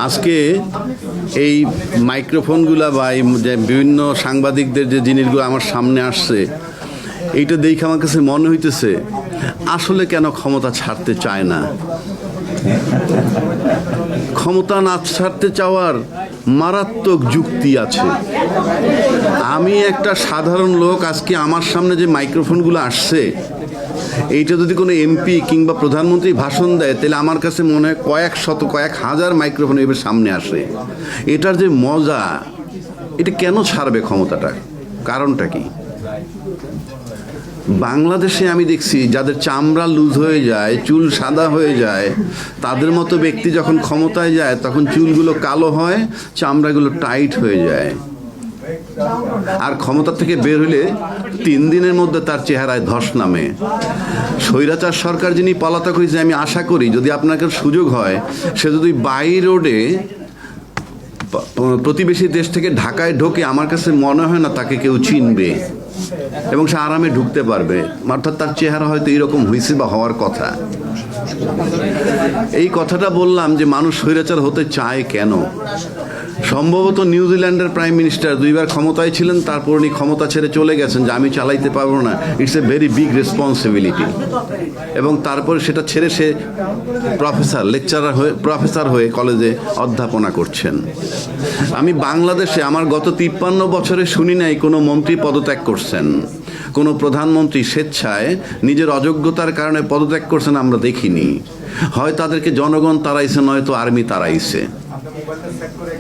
আজকে এই মাইক্রোফোনগুলা বা এই যে বিভিন্ন সাংবাদিকদের যে জিনিসগুলো আমার সামনে আসছে, এইটা দেখে আমার কাছে মনে হইতেছে আসলে কেন ক্ষমতা ছাড়তে চায় না। ক্ষমতা না ছাড়তে চাওয়ার মারাত্মক যুক্তি আছে। আমি একটা সাধারণ লোক, আজকে আমার সামনে যে মাইক্রোফোনগুলো আসছে, এইটা যদি কোনো এমপি কিংবা প্রধানমন্ত্রী ভাষণ দেয়, তাহলে আমার কাছে মনে হয় কয়েক হাজার মাইক্রোফোন এবার সামনে আসে। এটার যে মজা, এটা কেন ছাড়বে ক্ষমতাটা? কারণটা কি? বাংলাদেশে আমি দেখছি যাদের চামড়া লুজ হয়ে যায়, চুল সাদা হয়ে যায়, তাদের মতো ব্যক্তি যখন ক্ষমতায় যায় তখন চুলগুলো কালো হয়, চামড়াগুলো টাইট হয়ে যায়, আর ক্ষমতা থেকে বের হলে 3 দিনের মধ্যে তার চেহারায় ধস নামে। স্বৈরাচার সরকার যিনি পলাতক হয়েছে, আমি আশা করি যদি আপনাকে সুযোগ হয়, সে যদি বাই রোডে প্রতিবেশী দেশ থেকে ঢাকায় ঢোকে, আমার কাছে মনে হয় না তাকে কেউ চিনবে এবং সে আরামে ঢুকতে পারবে। অর্থাৎ তার চেহারা হয়তো এরকম হয়েছে বা হওয়ার কথা। এই কথাটা বললাম যে মানুষ স্বৈরাচার হতে চায় কেন। সম্ভবত নিউজিল্যান্ডের প্রাইম মিনিস্টার 2 বার ক্ষমতায় ছিলেন, তারপর উনি ক্ষমতা ছেড়ে চলে গেছেন যে আমি চালাইতে পারবো না, it's a very big responsibility. এবং তারপরে সেটা ছেড়ে সে প্রফেসর হয়ে কলেজে অধ্যাপনা করছেন। আমি বাংলাদেশে আমার গত 53 বছরে শুনি নাই কোনো মন্ত্রী পদত্যাগ করছেন, কোনো প্রধানমন্ত্রী স্বেচ্ছায় নিজের অযোগ্যতার কারণে পদত্যাগ করছেন আমরা দেখিনি। হয় তাদেরকে জনগণ তাড়াইছে, নয়তো আর্মি তাড়াইছে।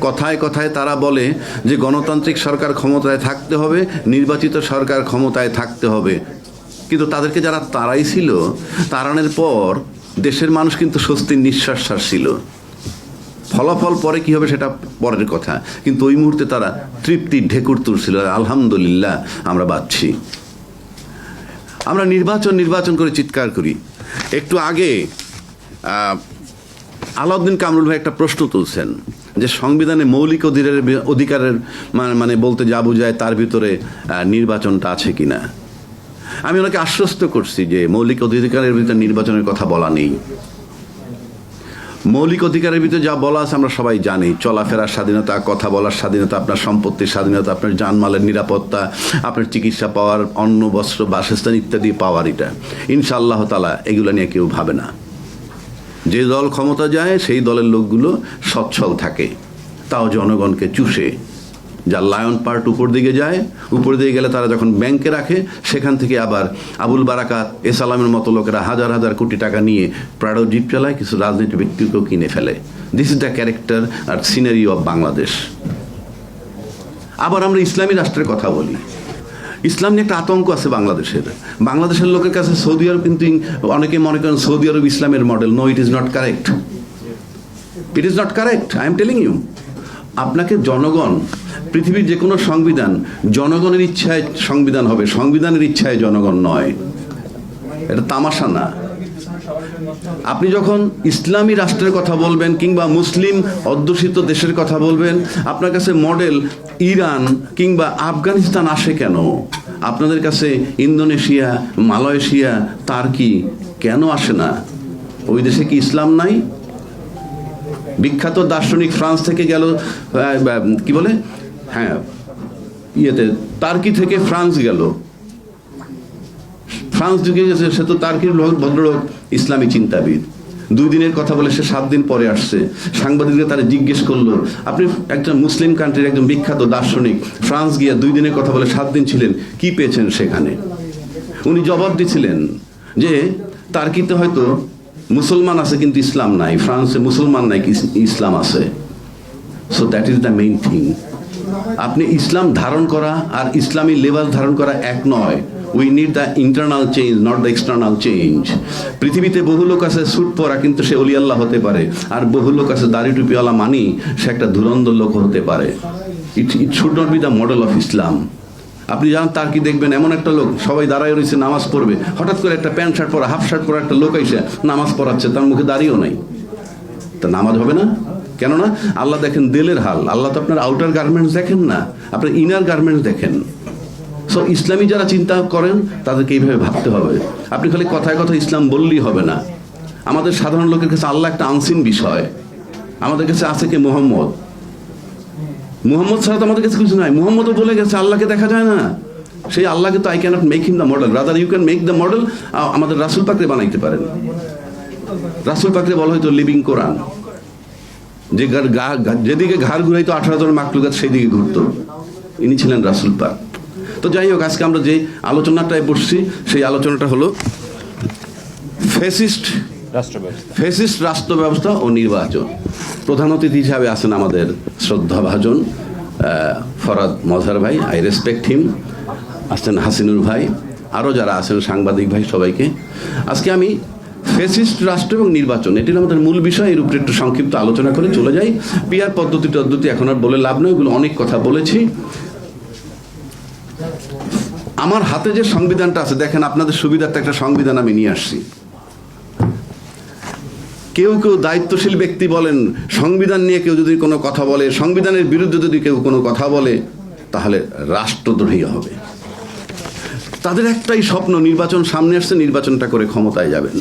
কথায় কথায় তারা বলে যে গণতান্ত্রিক সরকার ক্ষমতায় থাকতে হবে, নির্বাচিত সরকার ক্ষমতায় থাকতে হবে, কিন্তু তাদেরকে যারা তাড়াইছিল, তাড়ানোর পর দেশের মানুষ কিন্তু স্বস্তির নিঃশ্বাস ছাড়ছিল। ফলাফল পরে কি হবে সেটা পরের কথা, কিন্তু ওই মুহূর্তে তারা তৃপ্তির ঢেকুর তুলছিল, আলহামদুলিল্লাহ আমরা বাঁচছি। আমরা নির্বাচন করে চিৎকার করি। একটু আগে আলাউদ্দিন কামরুল ভাই একটা প্রশ্ন তুলছেন যে সংবিধানে মৌলিক অধিকারের মানে বলতে যা বোঝায় তার ভিতরে নির্বাচনটা আছে কিনা। আমি ওনাকে আশ্বস্ত করছি যে মৌলিক অধিকারের ভিতরে নির্বাচনের কথা বলা নেই। মৌলিক অধিকারের ভিতরে যা বলা আছে আমরা সবাই জানি, চলাফেরার স্বাধীনতা, কথা বলার স্বাধীনতা, আপনার সম্পত্তির স্বাধীনতা, আপনার জানমালের নিরাপত্তা, আপনার চিকিৎসা পাওয়ার, অন্ন বস্ত্র বাসস্থান ইত্যাদি পাওয়ার। এটা ইনশাআল্লাহ তাআলা এগুলো নিয়ে কেউ ভাবে না। যে দল ক্ষমতা যায় সেই দলের লোকগুলো সচ্ছল থাকে, তাও জনগণকে চুষে। যার লায়ন পার্ট উপর দিকে যায়, উপর দিকে গেলে তারা যখন ব্যাংকে রাখে, সেখান থেকে আবার আবুল বারাকাত, এসালামের মতো লোকেরা হাজার হাজার কোটি টাকা নিয়ে প্রাড়ো জিপ চালায়, কিছু রাজনীতি ব্যক্তিকেও কিনে ফেলে। দিস ইজ দ্য ক্যারেক্টার আর সিনারি অফ বাংলাদেশ। আবার আমরা ইসলামী রাষ্ট্রের কথা বলি। ইসলাম নিয়ে একটা আতঙ্ক আছে বাংলাদেশের লোকের কাছে। সৌদি আরব কিন্তু অনেকে মনে করেন সৌদি আরব ইসলামের model. No, it is not correct. It is not correct, I am telling you. আপনাকে জনগণ, পৃথিবীর যে কোনো সংবিধান জনগণের ইচ্ছায় সংবিধান হবে, সংবিধানের ইচ্ছায় জনগণ নয়। এটা তামাশা না। আপনি যখন ইসলামী রাষ্ট্রের কথা বলবেন কিংবা মুসলিম অধ্যুষিত দেশের কথা বলবেন, আপনার কাছে মডেল ইরান কিংবা আফগানিস্তান আসে কেন? আপনাদের কাছে ইন্দোনেশিয়া, মালয়েশিয়া, তার্কি কেন আসে না? ওই দেশে কি ইসলাম নাই? বিখ্যাত দার্শনিক ফ্রান্স থেকে গেল, কি বলে, হ্যাঁ, তার্কি থেকে ফ্রান্স গেল, ফ্রান্স ঢুকে গেছে, সে তো তার্কির ভদ্রলোক, ইসলামী চিন্তাবিদ। 2 দিনের কথা বলে সে 7 দিন পরে আসছে। সাংবাদিকরা তারা জিজ্ঞেস করলো, আপনি একজন মুসলিম কান্ট্রির একজন বিখ্যাত দার্শনিক, ফ্রান্স গিয়ে 2 দিনের কথা বলে 7 দিন ছিলেন, কি পেয়েছেন সেখানে? উনি জবাব দিচ্ছিলেন যে তার্কিতে হয়তো মুসলমান আছে কিন্তু ইসলাম নাই, ফ্রান্সে মুসলমান নাই, ইসলাম আছে। So that is the main thing. আপনি ইসলাম ধারণ করা আর ইসলামী লেভেল ধারণ করা এক নয়। We need the internal change, not the external change. পৃথিবীতে বহু লোক আছে স্যুট পরা, কিন্তু সে অলি আল্লাহ হতে পারে। আর বহু লোক আছে দাড়ি টুপিওয়ালা মানি, সে একটা ধুরন্ধর লোক হতে পারে। It should not be the model of Islam. আপনি জানেন তার কি দেখবেন, এমন একটা লোক সবাই দাঁড়ায় রয়েছে নামাজ পড়বে, হঠাৎ করে একটা প্যান্ট শার্ট পরা, হাফ শার্ট পরা একটা লোক এসে নামাজ পড়াচ্ছে, তার মুখে দাঁড়িয়েও নাই, তা নামাজ হবে না? কেননা আল্লাহ দেখেন দিলের হাল। আল্লাহ তো আপনার আউটার গার্মেন্টস দেখেন না, আপনার ইনার গার্মেন্টস দেখেন। সো ইসলামী যারা চিন্তা করেন তাদেরকে এইভাবে ভাবতে হবে। আপনি খালি কথায় কথা ইসলাম বললেই হবে না। আমাদের সাধারণ লোকের কাছে আল্লাহ একটা আনসিন বিষয়। আমাদের কাছে আছে কে? মুহাম্মদ ছাড়া তো আমাদের কাছে কিছু নাই। মুহাম্মদও বলে গেছে আল্লাহকে দেখা যায় না। সেই আল্লাহকে তো I cannot make him the model, rather you can make the model. আমাদের রাসূল পাকরে বানাইতে পারেন। রাসূল পাকরে বলা হয়তো লিভিং কোরআন। যে যেদিকে ঘাড় ঘুরাইতো 18 জন মাখলুকাত সেই দিকে ঘুরতো, ইনি ছিলেন রাসূল পাক। তো যাই হোক, আজকে আমরা যে আলোচনাটায় বসছি সেই আলোচনাটা হলো ফ্যাসিস্ট রাষ্ট্র ব্যবস্থা ও নির্বাচন। প্রধান অতিথি হিসাবে আছেন আমাদের শ্রদ্ধাভাজন ফরাদ মজহার ভাই, আই রেসপেক্ট হিম। আসছেন হাসিনুর ভাই, আরও যারা আছেন সাংবাদিক ভাই, সবাইকে। আজকে আমি ফ্যাসিস্ট রাষ্ট্র এবং নির্বাচন, এটির আমাদের মূল বিষয়, এর উপরে একটু সংক্ষিপ্ত আলোচনা করে চলে যাই। পিআর পদ্ধতি এখন আর বলে লাভ নয়, এগুলো অনেক কথা বলেছি। আমার হাতে যে সংবিধানটা আছে, দেখেন আপনাদের সুবিধার্থে একটা সংবিধান আমি নিয়ে আসছি। কেউ দায়িত্বশীল ব্যক্তি বলেন, সংবিধান নিয়ে কেউ যদি কোনো কথা বলে, সংবিধানের বিরুদ্ধে যদি কেউ কোনো কথা বলে, তাহলে রাষ্ট্রদ্রোহী হবে। তাদের একটাই স্বপ্ন, নির্বাচন সামনে আসছে, নির্বাচনটা করে ক্ষমতায় যাবেন।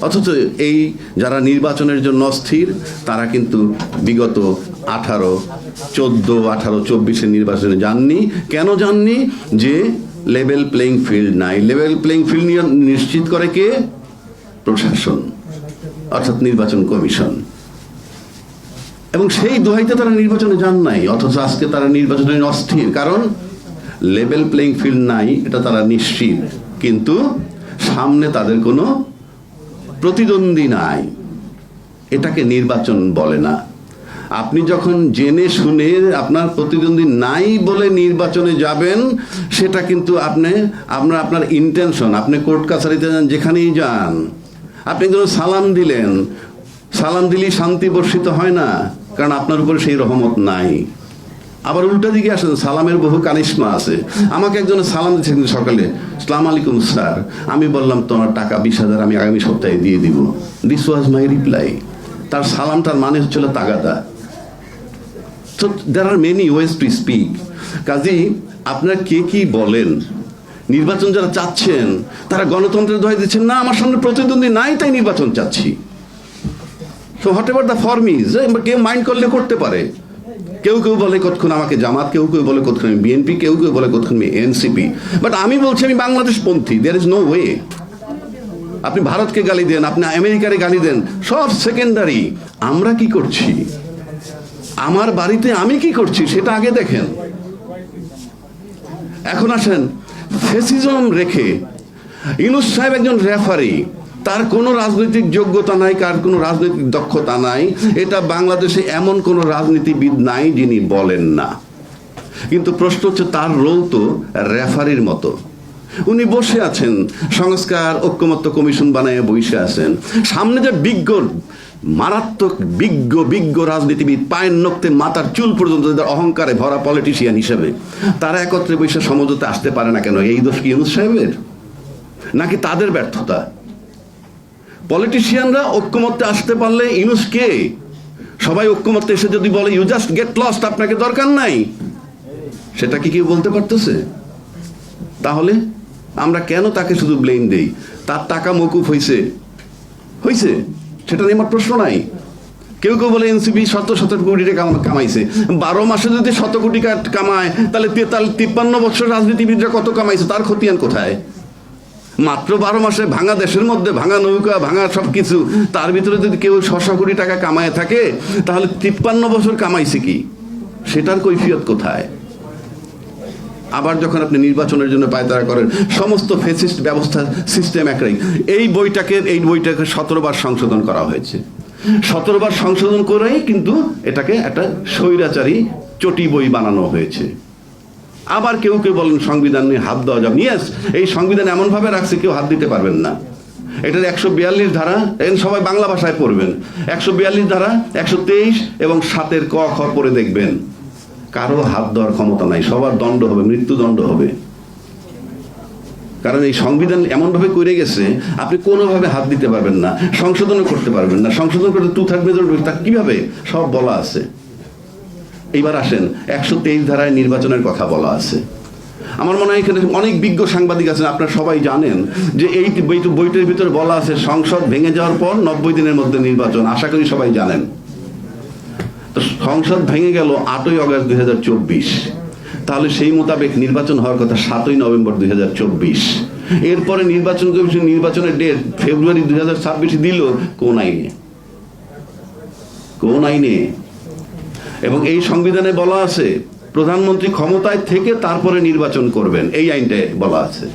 অথচ এই যারা নির্বাচনের জন্য অস্থির, তারা কিন্তু বিগত 18, 14, 18, 24 নির্বাচনে যাননি। কেন যাননি? যে লেভেল প্লেইং ফিল্ড নাই। লেভেল প্লেইং ফিল্ড নিশ্চিত করে কে? প্রশাসন, অর্থাৎ নির্বাচন কমিশন। এবং সেই দোহাইতে তারা নির্বাচনে যান নাই, অথচ আজকে তারা নির্বাচনে অস্থির। কারণ লেভেল প্লেইং ফিল্ড নাই, এটা তারা নিশ্চিত, কিন্তু সামনে তাদের কোনো প্রতিদ্বন্দ্বী নাই। এটাকে নির্বাচন বলে না। আপনি যখন জেনে শুনে আপনার প্রতিদ্বন্দ্বী নাই বলে নির্বাচনে যাবেন, সেটা কিন্তু আপনার ইন্টেনশন। আপনি কোর্ট কাছারিতে যান, যেখানেই যান, আপনি ধরুন সালাম দিলেন, সালাম দিলেই শান্তি বর্ষিত হয় না, কারণ আপনার উপরে সেই রহমত নাই। আবার উল্টা দিকে আসেন, সালামের বহু কারিশমা আছে। আমাকে একজন সালাম দিচ্ছেন সকালে, আসসালামু আলাইকুম স্যার। আমি বললাম তোমার টাকা 20,000 আমি আগামী সপ্তাহে দিয়ে দিব। This was my reply. তার সালামটার মানে হচ্ছিল তাগাদা। তো there are many ways to speak. কাজেই আপনারা কে কি বলেন, নির্বাচন যারা চাচ্ছেন তারা গণতন্ত্রের দোহাই দিচ্ছেন না, আমার সামনে প্রতিদ্বন্দ্বী নাই তাই নির্বাচন চাচ্ছি। So what ever the form is, কেউ মাইন্ড করলে করতে পারে। কেউ বলে কতক্ষণ আমাকে জামাত, কেউ বলে কতক্ষণ আমি বিএনপি, কেউ বলে কতক্ষণ আমি এনসিপি। বাট আমি বলছি আমি বাংলাদেশপন্থী। There is no way. আপনি ভারতকে গালি দেন, আপনি আমেরিকারে গালি দেন, সব সেকেন্ডারি। আমরা কি করছি, আমার বাড়িতে আমি কি করছি সেটা আগে দেখেন। এখন আসেন, ফ্যাসিজম রেখে ইউনূস সাহেব একজন রেফারি, তার কোনো রাজনৈতিক যোগ্যতা নাই, কার কোনো রাজনৈতিক দক্ষতা নাই। এটা বাংলাদেশে এমন কোনো রাজনীতিবিদ নাই যিনি বলেন না। কিন্তু প্রশ্ন হচ্ছে, তার রোল তো রেফারির মতো। উনি বসে আছেন, সংস্কার ঐক্যমত্য কমিশন বানায় বসে আছেন। সামনে যে মারাত্মক বিজ্ঞ রাজনীতিবিদ, পায়ের নখতে মাথার চুল পর্যন্ত যাদের অহংকারে ভরা পলিটিশিয়ান হিসেবে, তারা একত্রে বসে সমঝোতে আসতে পারে না কেন? এই দোষ কি ইউনূস সাহেবের, নাকি তাদের ব্যর্থতা? পলিটিশিয়ানরা ঐক্যমত্যে আসতে পারলে ইউনূস কে? সবাই ঐক্যমত্যে এসে যদি বলে ইউ জাস্ট গেট লস্ট, আপনাকে দরকার নাই, সেটা কি কেউ বলতে পারতেছে? তাহলে আমরা কেন তাকে শুধু ব্লেম দেই? তার টাকা মকুফ হয়েছে, সেটা নিয়ে আমার প্রশ্ন নাই। কেউ বলে এনসিপি শত কোটি টাকা কামাইছে। 12 মাসে যদি 100 কোটি কামায়, তাহলে 53 বছর রাজনীতিবিদরা কত কামাইছে? তার খতিয়ান কোথায়? মাত্র 12 মাসে ভাঙা দেশের মধ্যে, ভাঙা নৌকা, ভাঙা সবকিছু, তার ভিতরে যদি কেউ 600 কোটি টাকা কামায় থাকে, তাহলে 53 বছর কামাইছে কি? সেটার কৈফিয়ত কোথায়? আবার যখন আপনি নির্বাচনের জন্য পায়তারা করেন, সমস্ত ফ্যাসিস্ট ব্যবস্থা সিস্টেম একটাই। এই বইটাকে 17 বার সংশোধন করা হয়েছে। 17 বার সংশোধন করেই কিন্তু এটাকে একটা স্বৈরাচারী চটি বই বানানো হয়েছে। আবার কেউ বলেন সংবিধান নিয়ে হাত দেওয়া যাবে। ইয়েস, এই সংবিধান এমনভাবে রাখছে কেউ হাত দিতে পারবেন না। এটার 142 ধারা, সবাই বাংলা ভাষায় পড়বেন। 142 ধারা, 123 এবং 7 ক খ পড়ে দেখবেন, কারো হাত দেওয়ার ক্ষমতা নাই, সবার দণ্ড হবে, মৃত্যুদণ্ড হবে। কারণ এই সংবিধান এমনভাবে করে গেছে, আপনি কোনোভাবে হাত দিতে পারবেন না, সংশোধনও করতে পারবেন না। সংশোধন করতে 2/3 মেজরিটি, তা কিভাবে? সব বলা আছে। এইবার আসেন, 123 ধারায় নির্বাচনের কথা বলা আছে। আমার মনে হয় এখানে অনেক বিজ্ঞ সাংবাদিক আছেন, আপনারা সবাই জানেন যে এই বইটির ভিতরে বলা আছে সংসদ ভেঙে যাওয়ার পর 90 দিনের মধ্যে নির্বাচন, আশা করি সবাই জানেন। তো সংসদ ভেঙে গেল 8ই অগস্ট 2024, তাহলে সেই মোতাবেক নির্বাচন হওয়ার কথা 7ই নভেম্বর 2024। এরপরে নির্বাচন কমিশন নির্বাচনের ডেট ফেব্রুয়ারি 2026 দিল কোন আইনে? কোন আইনে? এবং এই সংবিধানে বলা আছে প্রধানমন্ত্রী ক্ষমতায় থেকে তারপরে নির্বাচন করবেন, এই আইনটায় বলা আছে।